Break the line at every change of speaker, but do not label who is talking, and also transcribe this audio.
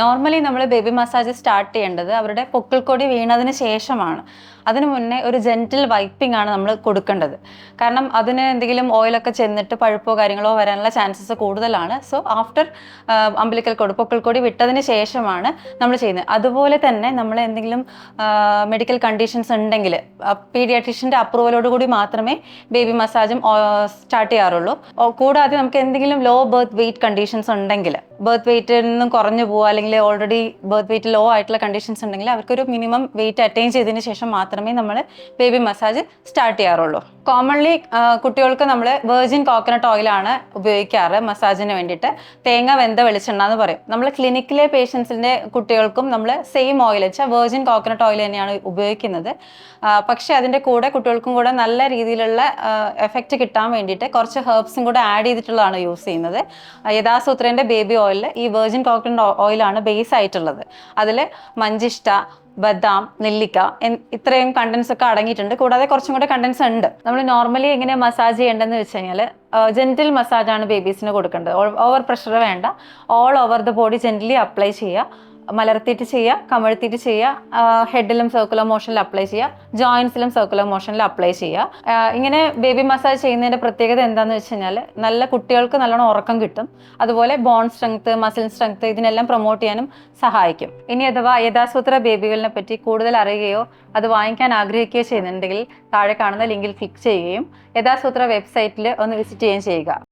Normally നമ്മൾ baby massage start ചെയ്യേണ്ടത് അവരുടെ പൊക്കിൾക്കൊടി വീണതിന് ശേഷമാണ്. അതിനു മുന്നേ ഒരു ജെന്റിൽ വൈപ്പിംഗ് ആണ് നമ്മൾ കൊടുക്കേണ്ടത്. കാരണം അതിന് എന്തെങ്കിലും ഓയിലൊക്കെ ചെന്നിട്ട് പഴുപ്പോ കാര്യങ്ങളോ വരാനുള്ള ചാൻസസ് കൂടുതലാണ്. സോ ആഫ്റ്റർ അംബിലിക്കൽ കോഡ് പൊക്കിൾക്കൊടി വിട്ടതിന് ശേഷമാണ് നമ്മൾ ചെയ്യുന്നത്. അതുപോലെ തന്നെ നമ്മൾ എന്തെങ്കിലും മെഡിക്കൽ കണ്ടീഷൻസ് ഉണ്ടെങ്കിൽ പീഡിയാട്രീഷ്യൻ്റെ അപ്രൂവലോടുകൂടി മാത്രമേ ബേബി മസാജും സ്റ്റാർട്ട് ചെയ്യാറുള്ളൂ. കൂടാതെ നമുക്ക് എന്തെങ്കിലും ലോ ബർത്ത് വെയിറ്റ് കണ്ടീഷൻസ് ഉണ്ടെങ്കിൽ, ബർത്ത് വെയിറ്റിൽ നിന്നും കുറഞ്ഞു പോകുക അല്ലെങ്കിൽ ഓൾറെഡി ബർത്ത് വെയിറ്റ് ലോ ആയിട്ടുള്ള കണ്ടീഷൻസ് ഉണ്ടെങ്കിൽ അവർക്കൊരു മിനിമം വെയിറ്റ് അറ്റൈൻ ചെയ്തതിന് ശേഷം മാത്രമേ നമ്മൾ ബേബി മസാജ് സ്റ്റാർട്ട് ചെയ്യാറുള്ളൂ. കോമൺലി കുട്ടികൾക്ക് നമ്മൾ വെർജിൻ കോക്കനട്ട് ഓയിലാണ് ഉപയോഗിക്കാറ് മസാജിന് വേണ്ടിയിട്ട്. തേങ്ങ വെന്ത വെളിച്ചെണ്ണ എന്ന് പറയും. നമ്മൾ ക്ലിനിക്കിലെ പേഷ്യൻസിൻ്റെ കുട്ടികൾക്കും നമ്മൾ സെയിം ഓയിൽ വെച്ചാൽ വെർജിൻ കോക്കനട്ട് ഓയിൽ തന്നെയാണ് ഉപയോഗിക്കുന്നത്. പക്ഷേ അതിൻ്റെ കൂടെ കുട്ടികൾക്കും കൂടെ നല്ല രീതിയിലുള്ള എഫക്റ്റ് കിട്ടാൻ വേണ്ടിയിട്ട് കുറച്ച് ഹെർബ്സും കൂടെ ആഡ് ചെയ്തിട്ടുള്ളതാണ് യൂസ് ചെയ്യുന്നത്. യഥാസൂത്രൻ്റെ ബേബി ഓയിലിൽ ഈ വെർജിൻ കോക്കനട്ട് ഓയിലാണ് ബേസ് ആയിട്ടുള്ളത്. അതിൽ മഞ്ചിഷ്ട, ബദാം, നെല്ലിക്ക ഇത്രയും കണ്ടൻസ് ഒക്കെ അടങ്ങിയിട്ടുണ്ട്. കൂടാതെ കുറച്ചും കൂടെ കണ്ടൻസ് ഉണ്ട്. നമ്മൾ നോർമലി എങ്ങനെ മസാജ് ചെയ്യേണ്ടതെന്ന് വെച്ച് കഴിഞ്ഞാൽ ജെന്റിൽ മസാജാണ് ബേബീസിന് കൊടുക്കേണ്ടത്. ഓവർ പ്രഷർ വേണ്ട. All over the body gently apply ചെയ്യുക. മലർത്തിയിട്ട് ചെയ്യുക, കമഴ്ത്തിയിട്ട് ചെയ്യുക, ഹെഡിലും സർക്കുലർ മോഷനിൽ അപ്ലൈ ചെയ്യുക, ജോയിൻസിലും സർക്കുലർ മോഷനിൽ അപ്ലൈ ചെയ്യുക. ഇങ്ങനെ ബേബി മസാജ് ചെയ്യുന്നതിൻ്റെ പ്രത്യേകത എന്താണെന്ന് വെച്ച് കഴിഞ്ഞാൽ നല്ല കുട്ടികൾക്ക് നല്ലോണം ഉറക്കം കിട്ടും. അതുപോലെ ബോൺ സ്ട്രെങ്ത്, മസിൽ സ്ട്രെങ്ത് ഇതിനെല്ലാം പ്രൊമോട്ട് ചെയ്യാനും സഹായിക്കും. ഇനി അഥവാ യഥാസൂത്ര ബേബികളിനെ പറ്റി കൂടുതൽ അറിയുകയോ അത് വാങ്ങിക്കാൻ ആഗ്രഹിക്കുകയോ ചെയ്യുന്നുണ്ടെങ്കിൽ താഴെ കാണുന്ന ലിങ്കിൽ ക്ലിക്ക് ചെയ്യുകയും യഥാസൂത്ര വെബ്സൈറ്റിൽ ഒന്ന് വിസിറ്റ് ചെയ്യുകയും ചെയ്യുക.